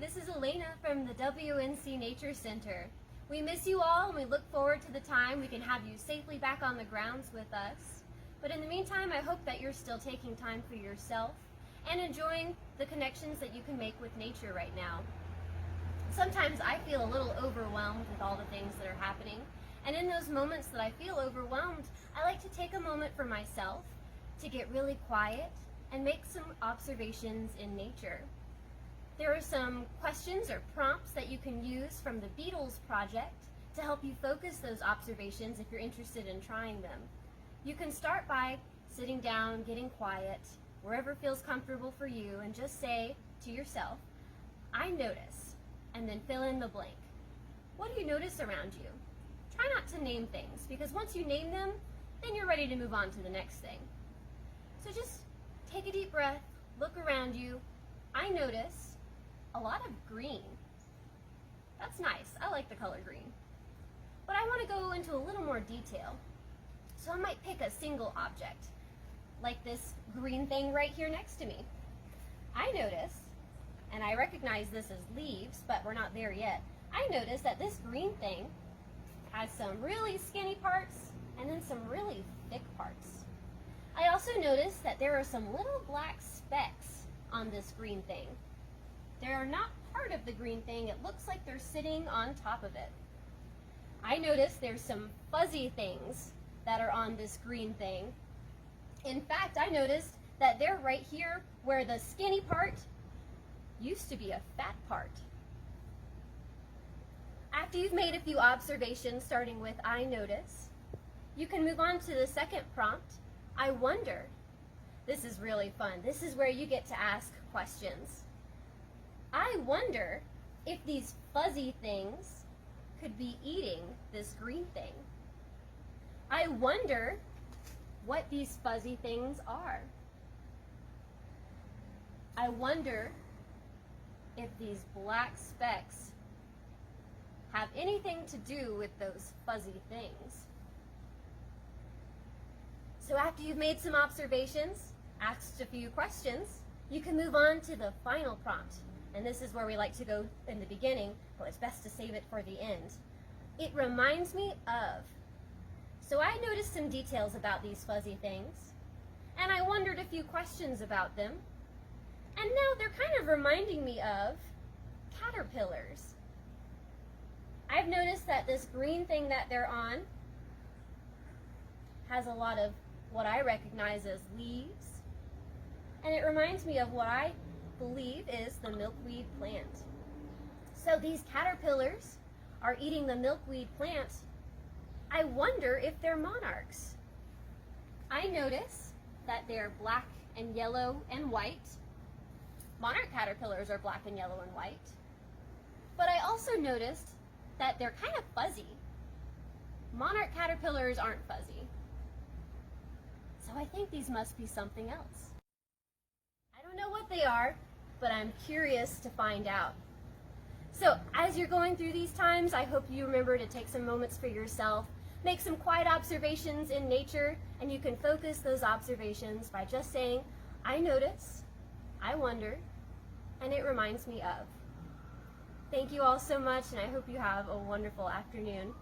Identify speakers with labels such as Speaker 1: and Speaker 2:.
Speaker 1: This is Alayna from the WNC Nature Center. We miss you all and we look forward to the time we can have you safely back on the grounds with us. But in the meantime, I hope that you're still taking time for yourself and enjoying the connections that you can make with nature right now. Sometimes I feel a little overwhelmed with all the things that are happening, and in those moments that I feel overwhelmed, I like to take a moment for myself to get really quiet and make some observations in nature. There are some questions or prompts that you can use from the Beetles project to help you focus those observations if you're interested in trying them. You can start by sitting down, getting quiet, wherever feels comfortable for you, and just say to yourself, I notice, and then fill in the blank. What do you notice around you? Try not to name things, because once you name them, then you're ready to move on to the next thing. So just take a deep breath, look around you. I notice a lot of green. That's nice. I like the color green. But I want to go into a little more detail. So I might pick a single object, like this green thing right here next to me. I notice, and I recognize this as leaves, but we're not there yet. I notice that this green thing has some really skinny parts and then some really thick parts. I also notice that there are some little black specks on this green thing. They are not part of the green thing. It looks like they're sitting on top of it. I notice there's some fuzzy things that are on this green thing. In fact, I noticed that they're right here where the skinny part used to be a fat part. After you've made a few observations starting with I notice, you can move on to the second prompt, I wonder. This is really fun. This is where you get to ask questions. I wonder if these fuzzy things could be eating this green thing. I wonder what these fuzzy things are. I wonder if these black specks have anything to do with those fuzzy things. So after you've made some observations, asked a few questions, you can move on to the final prompt. And this is where we like to go in the beginning, but it's best to save it for the end. It reminds me of. So I noticed some details about these fuzzy things, and I wondered a few questions about them, and now they're kind of reminding me of caterpillars. I've noticed that this green thing that they're on has a lot of what I recognize as leaves, and it reminds me of what I believe is the milkweed plant. So these caterpillars are eating the milkweed plant. I wonder if they're monarchs. I notice that they're black and yellow and white. Monarch caterpillars are black and yellow and white. But I also noticed that they're kind of fuzzy. Monarch caterpillars aren't fuzzy. So I think these must be something else. I don't know what they are, but I'm curious to find out. So as you're going through these times, I hope you remember to take some moments for yourself, make some quiet observations in nature, and you can focus those observations by just saying, I notice, I wonder, and it reminds me of. Thank you all so much, and I hope you have a wonderful afternoon.